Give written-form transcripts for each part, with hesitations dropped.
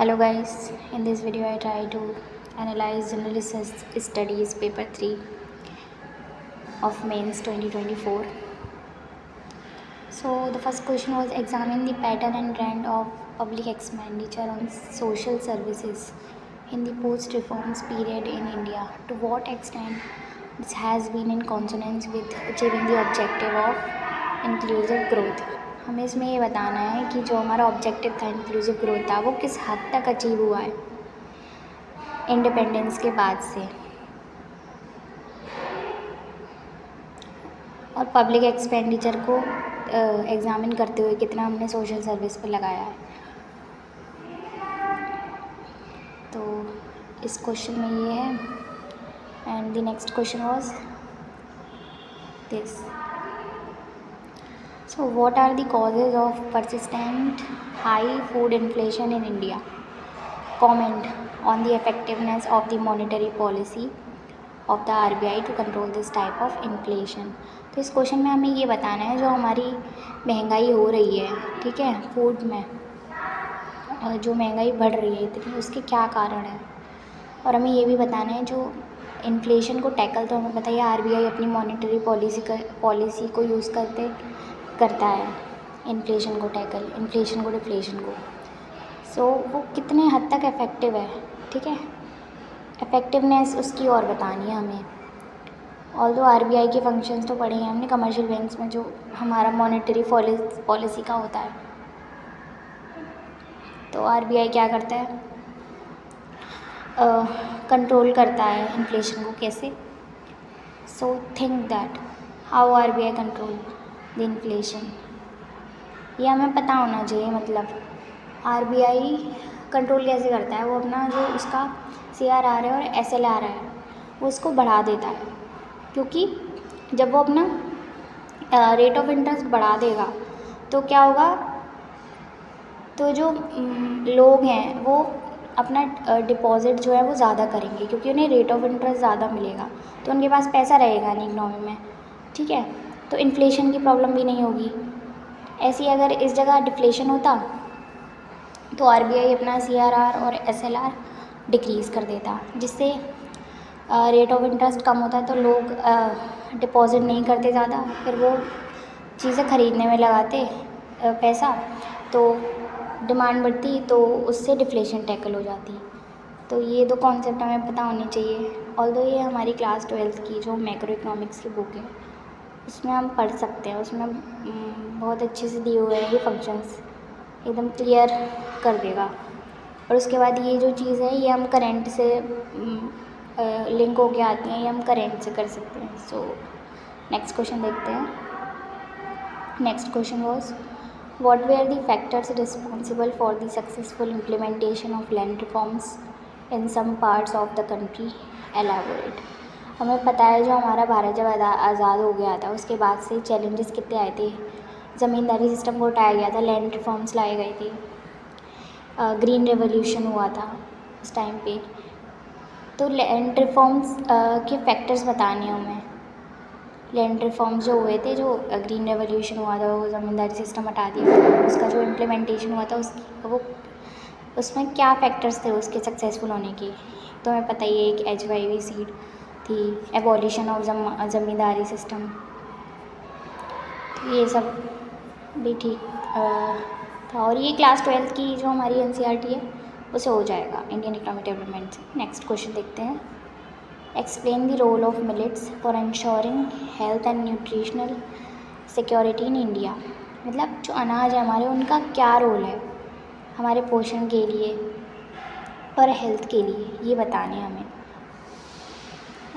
Hello guys, in this video I try to analyze General Studies paper 3 of mains 2024. So the first question was, examine the pattern and trend of public expenditure on social services in the post-reforms period in India. To what extent this has been in consonance with achieving the objective of inclusive growth. हमें इसमें ये बताना है कि जो हमारा objective था inclusive growth था वो किस हद तक अचीव हुआ है इंडिपेंडेंस के बाद से, और पब्लिक एक्सपेंडिचर को एग्ज़ामिन करते हुए कितना हमने सोशल सर्विस पे लगाया है। तो इस क्वेश्चन में ये है। And the next question was this, so what are the causes of persistent high food inflation in India? Comment on the effectiveness of the monetary policy of the RBI to control this type of inflation. तो इस question में हमें ये बताना है जो हमारी महंगाई हो रही है, ठीक है, फूड में जो महंगाई बढ़ रही है इतनी, उसके क्या कारण है। और हमें ये भी बताना है जो इन्फ्लेशन को टैकल, तो हमें पता है RBI अपनी मॉनेटरी पॉलिसी को यूज़ करता है इन्फ्लेशन को टैकल, इन्फ्लेशन को, डिफ्लेशन को। सो वो कितने हद तक इफ़ेक्टिव है, ठीक है, इफ़ेक्टिवनेस उसकी और बतानी है हमें। ऑल्दो RBI के फंक्शंस तो पढ़े हैं हमने कमर्शियल बैंक्स में, जो हमारा मॉनेटरी पॉलिसी का होता है। तो RBI क्या करता है, कंट्रोल करता है इन्फ्लेशन को कैसे। So think that how RBI control the inflation, ये हमें पता होना चाहिए। मतलब RBI कंट्रोल कैसे करता है, वो अपना जो उसका CRR है और SLR है वो उसको बढ़ा देता है, क्योंकि जब वो अपना रेट ऑफ इंटरेस्ट बढ़ा देगा तो क्या होगा, तो जो लोग हैं वो अपना डिपॉज़िट जो है वो ज़्यादा करेंगे, क्योंकि उन्हें रेट ऑफ इंटरेस्ट ज़्यादा मिलेगा, तो उनके पास पैसा रहेगा नहीं इकनॉमी में, ठीक है। तो इन्फ्लेशन की प्रॉब्लम भी नहीं होगी। ऐसी अगर इस जगह डिफ्लेशन होता तो RBI अपना CRR और SLR डिक्रीज़ कर देता, जिससे रेट ऑफ इंटरेस्ट कम होता है तो लोग डिपॉज़िट नहीं करते ज़्यादा, फिर वो चीज़ें ख़रीदने में लगाते पैसा, तो डिमांड बढ़ती, तो उससे डिफ्लेशन टैकल हो जाती। तो ये दो कॉन्सेप्ट हमें पता होने चाहिए। ऑल्दो ये हमारी क्लास 12th की जो मैक्रो इकोनॉमिक्स की बुक है उसमें हम पढ़ सकते हैं, उसमें बहुत अच्छे से दिए हुए हैं ये फंक्शंस, एकदम क्लियर कर देगा। और उसके बाद ये जो चीज़ है ये हम करेंट से लिंक होके आती हैं, ये हम करेंट से कर सकते हैं। सो नेक्स्ट क्वेश्चन देखते हैं। Next question was, what were the factors responsible for the successful implementation of land reforms in some parts of the country, elaborate. हमें पता है जो हमारा भारत जब आज़ाद हो गया था उसके बाद से चैलेंजेस कितने आए थे। ज़मींदारी सिस्टम को हटाया गया था, लैंड रिफॉर्म्स लाए गए थे, ग्रीन रेवोल्यूशन हुआ था उस टाइम पे। तो लैंड रिफॉर्म्स के फैक्टर्स बताने हैं हमें। लैंड रिफॉर्म्स जो हुए थे, जो ग्रीन रेवोल्यूशन हुआ था, वो ज़मींदारी सिस्टम हटा दिया, उसका जो इम्प्लीमेंटेशन हुआ था वो उसमें क्या फैक्टर्स थे उसके सक्सेसफुल होने के। तो हमें पता ही है, एक HYV सीड थी, एबॉलिशन ऑफ ज़मींदारी सिस्टम, तो ये सब भी ठीक था। और ये क्लास 12th की जो हमारी NCERT है उसे हो जाएगा इंडियन इकोनॉमिक डेवलपमेंट से। नेक्स्ट क्वेश्चन देखते हैं। Explain the role of millets for ensuring health and nutritional security in India. मतलब जो अनाज है हमारे, उनका क्या रोल है हमारे पोषण के लिए और हेल्थ के लिए, ये बताने हमें,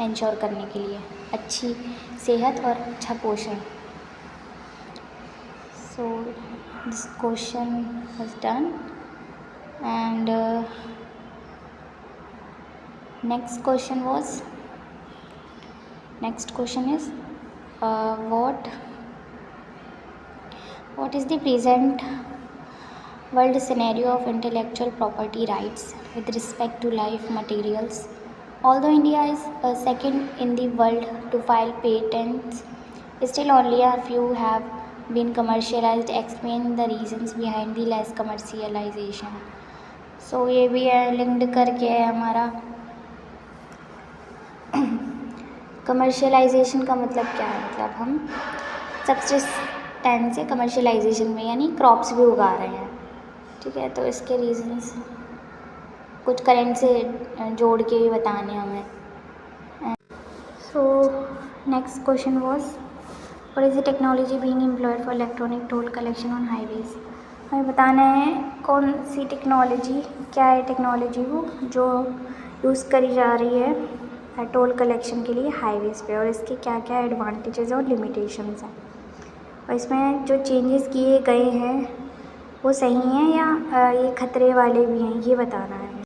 इंश्योर करने के लिए अच्छी सेहत और अच्छा पोषण। So this question was done and next question is what is the present world scenario of intellectual property rights with respect to life materials? Although India is second in the world to file patents, still only a few have been commercialized. Explain the reasons behind the less commercialization. सो ये भी है, linked करके है हमारा। Commercialisation का मतलब क्या है, मतलब हम सब्सिस्टेंस से कमर्शियलाइजेशन में यानी क्रॉप्स भी उगा रहे हैं, ठीक है। तो इसके रीजंस कुछ करेंट से जोड़ के भी बताने हमें। So next question was what is the technology being employed for electronic toll collection on highways. हमें बताना है कौन सी टेक्नोलॉजी, क्या है टेक्नोलॉजी वो जो यूज़ करी जा रही है टोल कलेक्शन के लिए हाईवेज पे, और इसके क्या क्या एडवांटेजेस और लिमिटेशंस हैं, और इसमें जो चेंजेस किए गए हैं वो सही हैं या ये खतरे वाले भी हैं, ये बताना है।